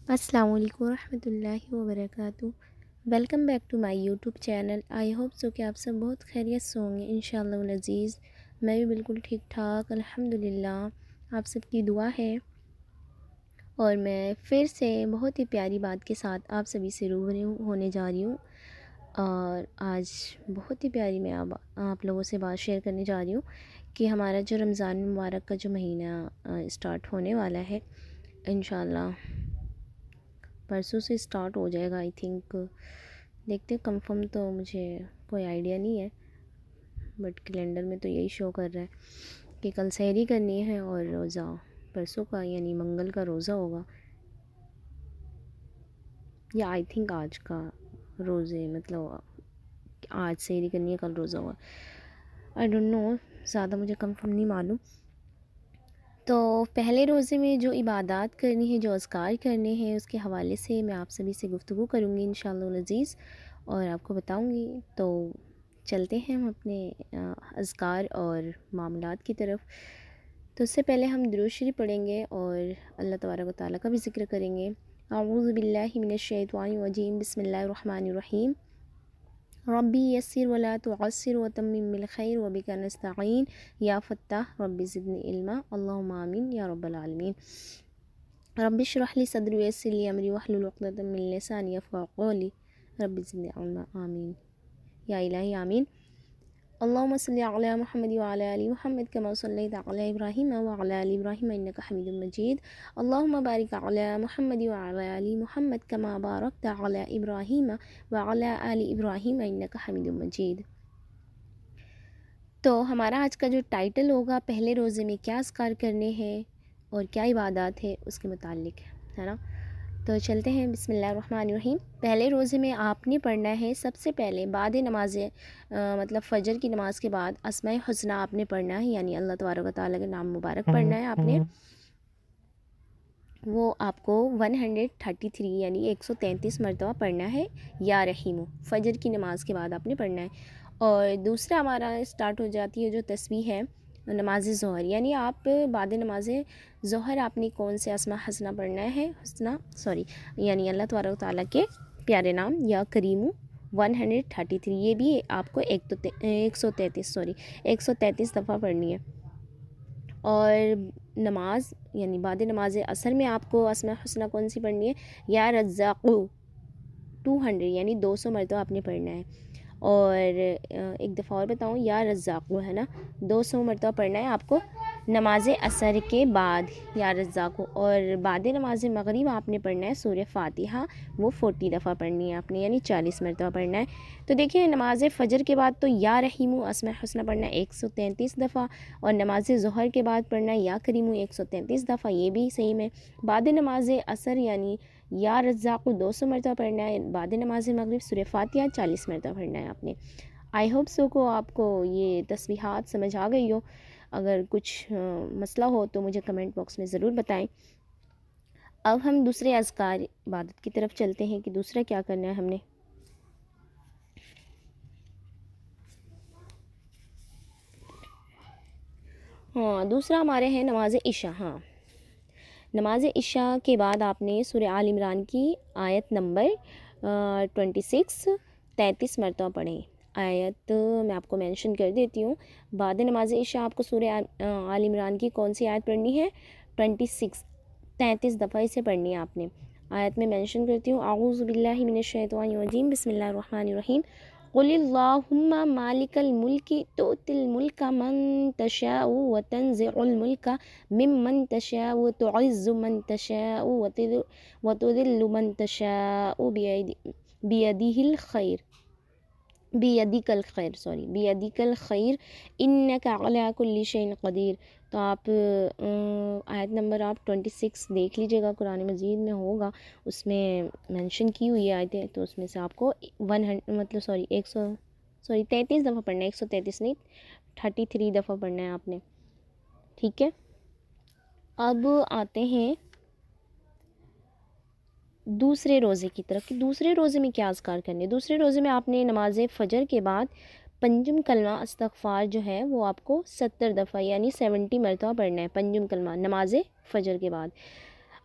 السلام علیکم ورحمۃ اللہ وبرکاتہ۔ Welcome back to my YouTube channel. I hope so کہ آپ سب بہت خیریت سے ہوں گے انشاءاللہ العزیز۔ میں بھی بالکل ٹھیک ٹھاک الحمدللہ، آپ سب کی دعا ہے۔ اور میں پھر سے بہت ہی پیاری بات کے ساتھ آپ سبھی سے روبرو ہونے جا رہی ہوں، اور آج بہت ہی پیاری میں آپ لوگوں سے بات شیئر کرنے جا رہی ہوں کہ ہمارا جو رمضان مبارک کا جو مہینہ اسٹارٹ ہونے والا ہے انشاءاللہ پرسوں سے اسٹارٹ ہو جائے گا آئی تھنک، دیکھتے کنفرم تو مجھے کوئی آئیڈیا نہیں ہے، بٹ کیلنڈر میں تو یہی شو کر رہا ہے کہ کل سحری کرنی ہے اور روزہ پرسوں کا یعنی منگل کا روزہ ہوگا، یا آئی تھنک آج کا روزے مطلب آج سحری کرنی ہے کل روزہ ہوگا، آئی ڈونٹ نو، زیادہ مجھے کنفرم نہیں معلوم۔ تو پہلے روزے میں جو عبادات کرنی ہے، جو اذکار کرنے ہیں، اس کے حوالے سے میں آپ سبھی سے گفتگو کروں گی انشاءاللہ العزیز، اور آپ کو بتاؤں گی۔ تو چلتے ہیں ہم اپنے اذکار اور معاملات کی طرف۔ تو اس سے پہلے ہم درود شریف پڑھیں گے اور اللہ تبارک و تعالیٰ کا بھی ذکر کریں گے۔ اعوذ باللہ من الشیطان الرجیم، بسم اللہ الرحمن الرحیم۔ ربی یسر ولا تعسر وتمم بالخیر وبک نستعین یا فتاح ربی زدنی علما اللہم آمین یا رب العالمین۔ رب اشرح لی صدری ویسر لی امری واحلل عقدۃ من لسانی یفقہوا قولی رب زدنی علما آمین یا الہی آمین۔ اللہم صلی علی محمد وعلی آل محمد کما صلیت علی ابراہیم وعلی آل ابراہیم انک حمید مجید۔ اللہم بارک علی محمد وعلی آل محمد کما بارکت علی ابراہیم وعلی آل ابراہیم انک حمید مجید۔ تو ہمارا آج کا جو ٹائٹل ہوگا، پہلے روزے میں کیا اذکار کرنے ہیں اور کیا عبادات ہے، اس کے متعلق ہے نا۔ تو چلتے ہیں، بسم اللہ الرحمن الرحیم۔ پہلے روزے میں آپ نے پڑھنا ہے سب سے پہلے بعد نماز مطلب فجر کی نماز کے بعد اسماء الحسنی آپ نے پڑھنا ہے، یعنی اللہ تبارک و تعالیٰ کے نام مبارک پڑھنا ہے آپ نے۔ وہ آپ کو 133 یعنی 133 مرتبہ پڑھنا ہے، یا رحیم، فجر کی نماز کے بعد آپ نے پڑھنا ہے۔ اور دوسرا ہمارا اسٹارٹ ہو جاتی ہے جو تسبیح ہے نماز ظہر، یعنی آپ بعد نماز ظہر آپ نے کون سے اسماء حسنہ پڑھنا ہے، یعنی اللہ تبارک و تعالیٰ کے پیارے نام یا کریم 133، یہ بھی آپ کو 133 دفعہ پڑھنی ہے۔ اور نماز یعنی بعد نماز عصر میں آپ کو اسماء حسنہ کون سی پڑھنی ہے، یا رزاقو 200 یعنی 200 مرتبہ آپ نے پڑھنا ہے۔ اور ایک دفعہ اور بتاؤں، یا رزاقو ہے نا، 200 مرتبہ پڑھنا ہے آپ کو نماز عصر کے بعد، یا رزاقو۔ اور بعد نماز مغرب آپ نے پڑھنا ہے سورہ فاتحہ، وہ 40 دفعہ پڑھنی ہے آپ نے، یعنی 40 مرتبہ پڑھنا ہے۔ تو دیکھیں، نماز فجر کے بعد تو یا رحیم اسماء حسنہ پڑھنا ہے 133 دفعہ، اور نماز ظہر کے بعد پڑھنا ہے یا کریم 133 دفعہ، یہ بھی صحیح میں۔ بعد نماز عصر یعنی یا رزاق 200 مرتبہ پڑھنا ہے، بعد نماز مغرب سورہ فاتحہ 40 مرتبہ پڑھنا ہے آپ نے۔ آئی ہوپ سو کو آپ کو یہ تسبیحات سمجھ آ گئی ہو، اگر کچھ مسئلہ ہو تو مجھے کمنٹ باکس میں ضرور بتائیں۔ اب ہم دوسرے اذکار عبادت کی طرف چلتے ہیں کہ دوسرا کیا کرنا ہے ہم نے۔ دوسرا ہمارے ہیں نماز عشاء۔ نماز عشاء کے بعد آپ نے سورہ آل عمران کی آیت نمبر 33 مرتبہ پڑھیں۔ آیت میں آپ کو مینشن کر دیتی ہوں۔ بعد نماز عشاء آپ کو سورہ آل عمران کی کون سی آیت پڑھنی ہے، 33 دفعہ اسے پڑھنی ہے آپ نے۔ آیت میں مینشن کرتی ہوں، اعوذ باللہ من الشیطان الرجیم، بسم اللہ الرحمن الرحیم۔ قل اللہم مالک الملک تؤتی الملک من تشاء وتنزع الملک ممن تشاء وتعز من تشاء وتذل من تشاء بیدک الخیر انک علی کل شیء قدیر۔ تو آپ آیت نمبر آپ 26 دیکھ لیجئے گا، قرآن مجید میں ہوگا، اس میں مینشن کی ہوئی آیتیں، تو اس میں سے آپ کو 33 دفعہ پڑھنا ہے، 133 نہیں 33 دفعہ پڑھنا ہے آپ نے، ٹھیک ہے۔ اب آتے ہیں دوسرے روزے کی طرف کہ دوسرے روزے میں کیا اذکار کرنے۔ دوسرے روزے میں آپ نے نماز فجر کے بعد پنجم کلمہ استغفار جو ہے وہ آپ کو 70 دفعہ یعنی 70 مرتبہ پڑھنا ہے، پنجم کلمہ نماز فجر کے بعد۔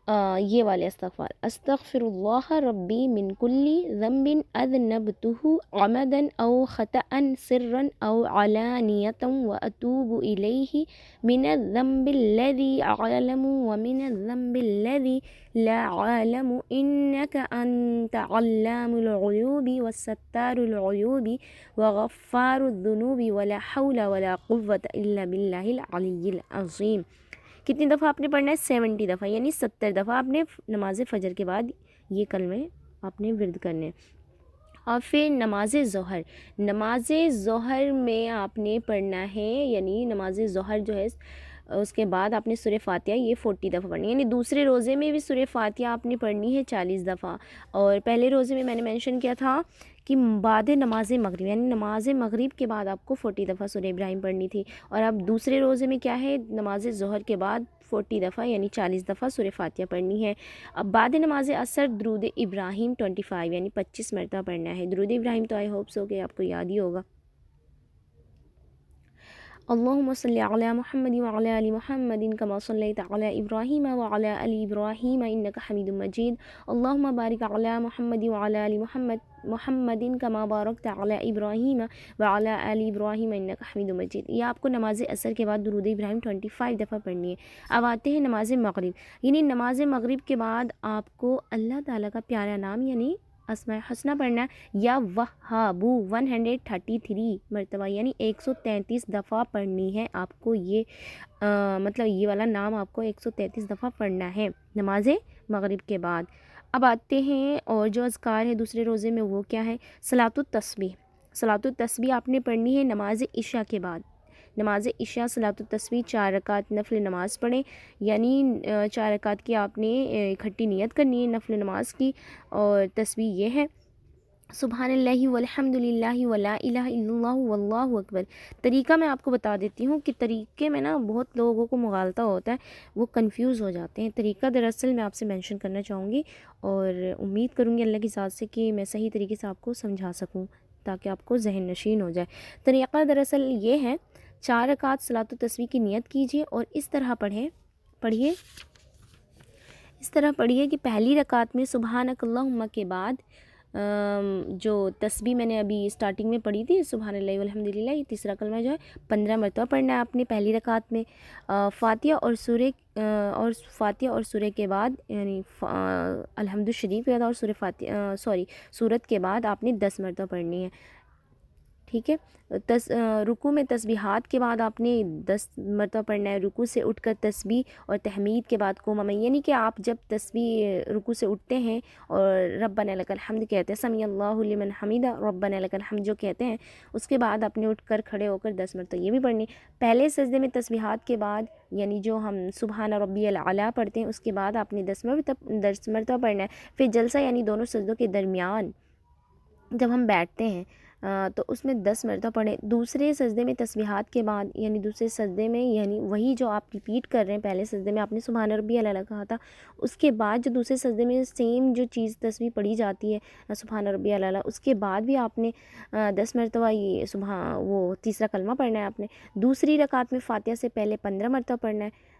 یہ والے استغفار، استغفر اللہ ربی من کل ذنب اذنبتہ عمدا او خطأ سرا او علانیۃ واتوب الیہ من الذنب الذی اعلم ومن الذنب الذی لا اعلم انک انت علام الغیوب والستار العیوب وغفار الذنوب ولا حول ولا قوة الا باللہ العلی العظیم۔ کتنی دفعہ آپ نے پڑھنا ہے؟ 70 دفعہ، یعنی 70 دفعہ آپ نے نماز فجر کے بعد یہ کلمے آپ نے ورد کرنے۔ اور پھر نماز ظہر میں آپ نے پڑھنا ہے، یعنی نماز ظہر جو ہے اس کے بعد آپ نے سورہ فاتحہ یہ 40 دفعہ پڑھنی ہے، یعنی دوسرے روزے میں بھی سورہ فاتحہ آپ نے پڑھنی ہے 40 دفعہ، اور پہلے روزے میں نے مینشن کیا تھا کہ بعد نماز مغرب، یعنی نماز مغرب کے بعد آپ کو 40 دفعہ سورہ ابراہیم پڑھنی تھی، اور اب دوسرے روزے میں کیا ہے؟ نماز ظہر کے بعد 40 دفعہ یعنی 40 دفعہ سورہ فاتحہ پڑھنی ہے۔ اب بعد نماز عصر درود ابراہیم 25 یعنی 25 مرتبہ پڑھنا ہے۔ درود ابراہیم تو آئی ہوپ سو کہ آپ کو یاد ہی ہوگا۔ اللہم صلی علی محمد وعلی آل محمد کما صلیت علی ابراہیم وعلی آل ابراہیم انک حمید مجید۔ اللہم بارک علی محمد وعلی آل محمد کما بارکت علی ابراہیم وعلی آل ابراہیم انک حمید مجید۔ یہ آپ کو نماز عصر کے بعد درود ابراہیم 25 دفعہ پڑھنی ہے۔ اب آتے ہیں نماز مغرب، یعنی نماز مغرب کے بعد آپ کو اللہ تعالیٰ کا پیارا نام یعنی اسماء الحسنہ پڑھنا ہے، یا وہابو 133 مرتبہ یعنی 133 دفعہ پڑھنی ہے آپ کو۔ یہ مطلب یہ والا نام آپ کو 133 دفعہ پڑھنا ہے نماز مغرب کے بعد۔ اب آتے ہیں اور جو اذکار ہے دوسرے روزے میں، وہ کیا ہے؟ صلاۃ التسبیح۔ صلاۃ التسبیح آپ نے پڑھنی ہے نماز عشاء کے بعد۔ نماز عشاء صلاۃ التسبیح 4 رکعت نفل نماز پڑھیں، یعنی 4 رکعت کی آپ نے اکٹھی نیت کرنی ہے نفل نماز کی، اور تسبیح یہ ہے سبحان اللہ والحمد للہ ولا الہ الا اللہ واللہ اکبر۔ طریقہ میں آپ کو بتا دیتی ہوں کہ طریقے میں نا بہت لوگوں کو مغالطہ ہوتا ہے، وہ کنفیوز ہو جاتے ہیں۔ طریقہ دراصل میں آپ سے مینشن کرنا چاہوں گی، اور امید کروں گی اللہ کی ذات سے کہ میں صحیح طریقے سے آپ کو سمجھا سکوں تاکہ آپ کو ذہن نشین ہو جائے۔ طریقہ دراصل یہ ہے، 4 رکعت صلاۃ التسبیح کی نیت کیجیے اور اس طرح پڑھیے کہ پہلی رکعت میں سبحانک اللہم کے بعد جو تسبیح میں نے ابھی سٹارٹنگ میں پڑھی تھی سبحان اللہ والحمد للہ، یہ تیسرا کلمہ جو ہے 15 مرتبہ پڑھنا ہے آپ نے پہلی رکعت میں۔ فاتحہ اور سورہ کے بعد یعنی الحمد شریف کے بعد اور سورت کے بعد آپ نے 10 مرتبہ پڑھنی ہے، ٹھیک ہے۔ رکوع میں تسبیحات کے بعد آپ نے 10 مرتبہ پڑھنا ہے۔ رکوع سے اٹھ کر تسبیح اور تحمید کے بعد قوم میں، یعنی کہ آپ جب تسبیح رکوع سے اٹھتے ہیں اور ربنا لک الحمد کہتے ہیں، سمیع اللہ لمن حمیدہ ربنا لک الحمد جو کہتے ہیں، اس کے بعد آپ نے اٹھ کر کھڑے ہو کر 10 مرتبہ یہ بھی پڑھنی۔ پہلے سجدے میں تسبیحات کے بعد یعنی جو ہم سبحان ربی الاعلیٰ پڑھتے ہیں، اس کے بعد آپ نے 10 مرتبہ پڑھنا ہے۔ پھر جلسہ یعنی دونوں سجدوں کے درمیان جب ہم بیٹھتے ہیں تو اس میں 10 مرتبہ پڑھیں۔ دوسرے سجدے میں تسبیحات کے بعد یعنی دوسرے سجدے میں یعنی وہی جو آپ ریپیٹ کر رہے ہیں، پہلے سجدے میں آپ نے سبحان ربی الاعلیٰ کہا تھا، اس کے بعد جو دوسرے سجدے میں سیم جو چیز تسبیح پڑھی جاتی ہے سبحان ربی الاعلیٰ، اس کے بعد بھی آپ نے 10 مرتبہ یہ وہ تیسرا کلمہ پڑھنا ہے آپ نے۔ دوسری رکعت میں فاتحہ سے پہلے 15 مرتبہ پڑھنا ہے،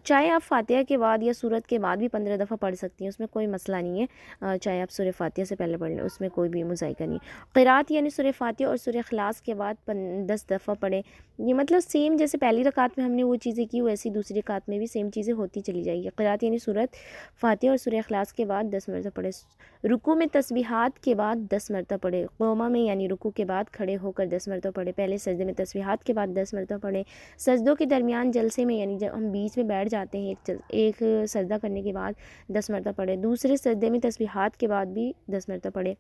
چاہے آپ فاتحہ کے بعد یا سورت کے بعد بھی 15 دفعہ پڑھ سکتی ہیں، اس میں کوئی مسئلہ نہیں ہے، چاہے آپ سورہ فاتحہ سے پہلے پڑھ لیں، اس میں کوئی بھی مذائقہ نہیں ہے۔ قرات یعنی سورہ فاتحہ اور سورہ اخلاص کے بعد 10 دفعہ پڑھیں، یہ مطلب سیم جیسے پہلی رکعت میں ہم نے وہ چیزیں کی ویسی دوسری رکعت میں بھی سیم چیزیں ہوتی چلی جائے گی۔ قرات یعنی سورت فاتحہ اور سورہ اخلاص کے بعد 10 مرتبہ پڑھے۔ رکوع میں تسبیحات کے بعد 10 مرتبہ پڑھے۔ قوما میں یعنی رکوع کے بعد کھڑے ہو کر 10 مرتبہ پڑھے۔ پہلے سجدے میں تسبیحات کے بعد 10 مرتبہ پڑھے۔ سجدوں کے درمیان جلسے میں یعنی جب ہم بیچ میں بیٹھ جاتے ہیں ایک سجدہ کرنے کے بعد 10 مرتبہ پڑھے۔ دوسرے سجدے میں تسبیحات کے بعد بھی 10 مرتبہ پڑھے۔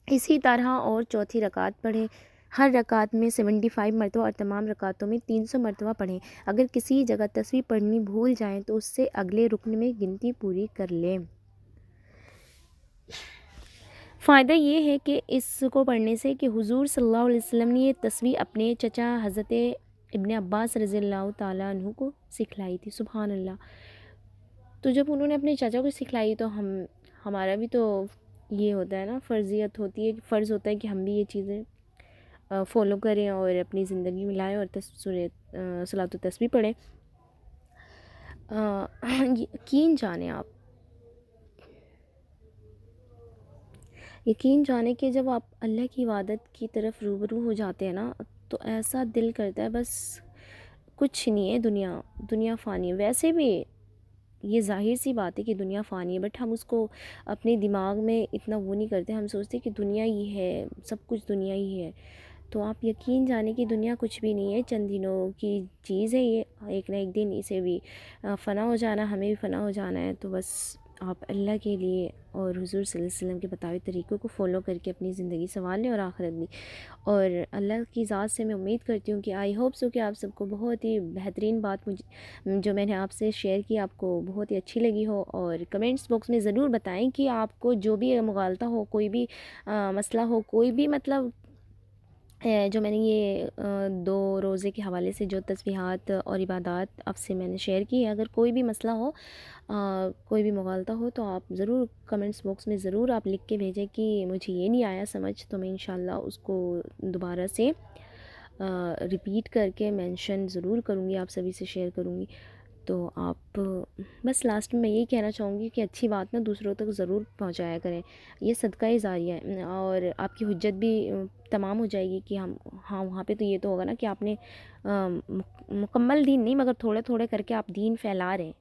اسی طرح اور چوتھی رکعت پڑھیں، ہر رکعت میں 75 مرتبہ اور تمام رکعتوں میں 300 مرتبہ پڑھیں۔ اگر کسی جگہ تسبیح پڑھنی بھول جائیں تو اس سے اگلے رکن میں گنتی پوری کر لیں۔ فائدہ یہ ہے کہ اس کو پڑھنے سے کہ حضور صلی اللہ علیہ وسلم نے یہ تسبیح اپنے چچا حضرت ابن عباس رضی اللہ تعالیٰ عنہ کو سکھلائی تھی، سبحان اللہ۔ تو جب انہوں نے اپنے چچا کو سکھلائی تو ہمارا بھی تو یہ ہوتا ہے نا، فرضیت ہوتی ہے، فرض ہوتا ہے کہ ہم بھی یہ چیزیں فالو کریں اور اپنی زندگی میں لائیں اور صلاۃ التسبیح پڑھیں۔ یقین جانیں آپ، یقین جانے کہ جب آپ اللہ کی عبادت کی طرف روبرو ہو جاتے ہیں نا، تو ایسا دل کرتا ہے بس کچھ نہیں ہے، دنیا فانی ہے۔ ویسے بھی یہ ظاہر سی بات ہے کہ دنیا فانی ہے، بٹ ہم اس کو اپنے دماغ میں اتنا وہ نہیں کرتے، ہم سوچتے کہ دنیا ہی ہے، سب کچھ دنیا ہی ہے۔ تو آپ یقین جانیں کہ دنیا کچھ بھی نہیں ہے، چند دنوں کی چیز ہے یہ، ایک نہ ایک دن اسے بھی فنا ہو جانا، ہمیں بھی فنا ہو جانا ہے۔ تو بس آپ اللہ کے لیے اور حضور صلی اللہ علیہ وسلم کے بتائے طریقوں کو فالو کر کے اپنی زندگی سنوار لیں اور آخرت بھی۔ اور اللہ کی ذات سے میں امید کرتی ہوں کہ آئی ہوپ سو کہ آپ سب کو بہت ہی بہترین بات جو میں نے آپ سے شیئر کی آپ کو بہت ہی اچھی لگی ہو، اور کمنٹس باکس میں ضرور بتائیں کہ آپ کو جو بھی مغالطہ ہو، کوئی بھی مسئلہ ہو، کوئی بھی مطلب جو میں نے یہ 2 روزے کے حوالے سے جو تسبیحات اور عبادات آپ سے میں نے شیئر کی ہے، اگر کوئی بھی مسئلہ ہو، کوئی بھی مغالطہ ہو، تو آپ ضرور کمنٹس باکس میں ضرور آپ لکھ کے بھیجیں کہ مجھے یہ نہیں آیا سمجھ، تو میں انشاءاللہ اس کو دوبارہ سے ریپیٹ کر کے مینشن ضرور کروں گی، آپ سبھی سے شیئر کروں گی۔ تو آپ بس لاسٹ میں یہی کہنا چاہوں گی کہ اچھی بات نا دوسروں تک ضرور پہنچایا کریں، یہ صدقہ جاریہ ہے، اور آپ کی حجت بھی تمام ہو جائے گی کہ ہاں وہاں پہ تو یہ تو ہوگا نا کہ آپ نے مکمل دین نہیں مگر تھوڑے تھوڑے کر کے آپ دین پھیلا رہے ہیں،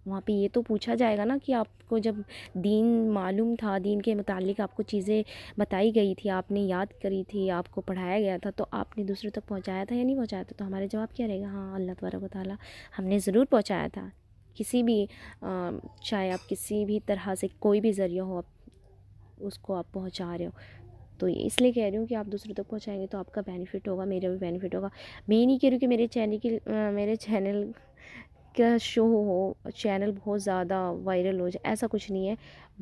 وہاں پہ یہ تو پوچھا جائے گا نا کہ آپ کو جب دین معلوم تھا، دین کے متعلق آپ کو چیزیں بتائی گئی تھی، آپ نے یاد کری تھی، آپ کو پڑھایا گیا تھا، تو آپ نے دوسروں تک پہنچایا تھا یا نہیں پہنچایا تھا؟ تو ہمارا جواب کیا رہے گا؟ ہاں اللہ تبارک و تعالیٰ ہم نے ضرور پہنچایا تھا، کسی بھی چاہے آپ کسی بھی طرح سے کوئی بھی ذریعہ ہو، آپ اس کو آپ پہنچا رہے ہو۔ تو اس لیے کہہ رہی ہوں کہ آپ دوسروں تک پہنچائیں گے تو آپ کا بینیفٹ ہوگا، میرا بھی بینیفٹ ہوگا۔ میں یہ نہیں کہہ رہی ہوں کہ میرے چینل کا شو ہو، چینل بہت زیادہ وائرل ہو جائے، ایسا کچھ نہیں ہے،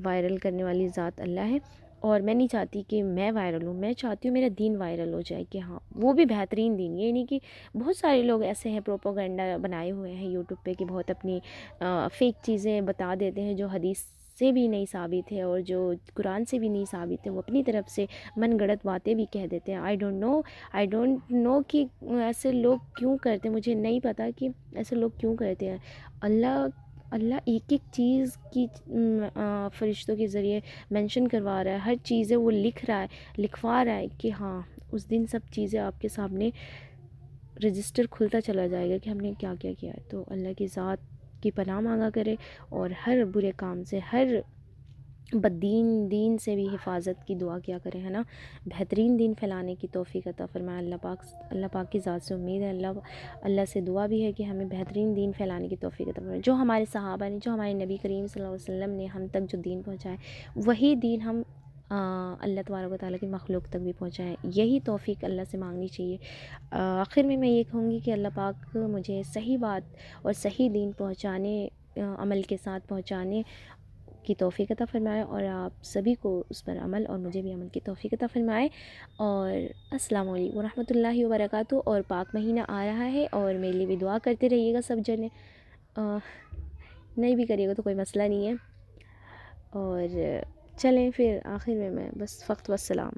وائرل کرنے والی ذات اللہ ہے، اور میں نہیں چاہتی کہ میں وائرل ہوں، میں چاہتی ہوں میرا دین وائرل ہو جائے، کہ ہاں وہ بھی بہترین دین، یہ نہیں کہ بہت سارے لوگ ایسے ہیں پروپوگنڈا بنائے ہوئے ہیں یوٹیوب پہ کہ بہت اپنی فیک چیزیں بتا دیتے ہیں جو حدیث سے بھی نہیں ثابت ہے اور جو قرآن سے بھی نہیں ثابت ہے، وہ اپنی طرف سے من گڑت باتیں بھی کہہ دیتے ہیں۔ آئی ڈونٹ نو کہ ایسے لوگ کیوں کرتے ہیں، مجھے نہیں پتہ کہ ایسے لوگ کیوں کرتے ہیں۔ اللہ ایک ایک چیز کی فرشتوں کے ذریعے مینشن کروا رہا ہے، ہر چیزیں وہ لکھ رہا ہے، لکھوا رہا ہے کہ ہاں اس دن سب چیزیں آپ کے سامنے رجسٹر کھلتا چلا جائے گا کہ ہم نے کیا کیا کیا ہے۔ تو اللہ کی ذات کی پناہ مانگا کرے، اور ہر برے کام سے، ہر دین سے بھی حفاظت کی دعا کیا کرے، ہے نا، بہترین دین پھیلانے کی توفیق عطا فرمائے اللہ پاک کی ذات سے امید ہے، اللہ سے دعا بھی ہے کہ ہمیں بہترین دین پھیلانے کی توفیق عطا فرمائے۔ جو ہمارے صحابہ نے، جو ہمارے نبی کریم صلی اللہ علیہ وسلم نے ہم تک جو دین پہنچائے، وہی دین ہم اللہ تبارک و تعالیٰ کی مخلوق تک بھی پہنچائیں، یہی توفیق اللہ سے مانگنی چاہیے۔ آخر میں یہ کہوں گی کہ اللہ پاک مجھے صحیح بات اور صحیح دین پہنچانے، عمل کے ساتھ پہنچانے کی توفیق عطا فرمائے، اور آپ سبھی کو اس پر عمل اور مجھے بھی عمل کی توفیق عطا فرمائے۔ اور السلام علیکم ورحمۃ اللہ وبرکاتہ۔ اور پاک مہینہ آ رہا ہے، اور میرے لیے بھی دعا کرتے رہیے گا سب جنے، نہیں بھی کریے گا تو کوئی مسئلہ نہیں ہے۔ اور چلیں پھر آخر میں بس فقط والسلام۔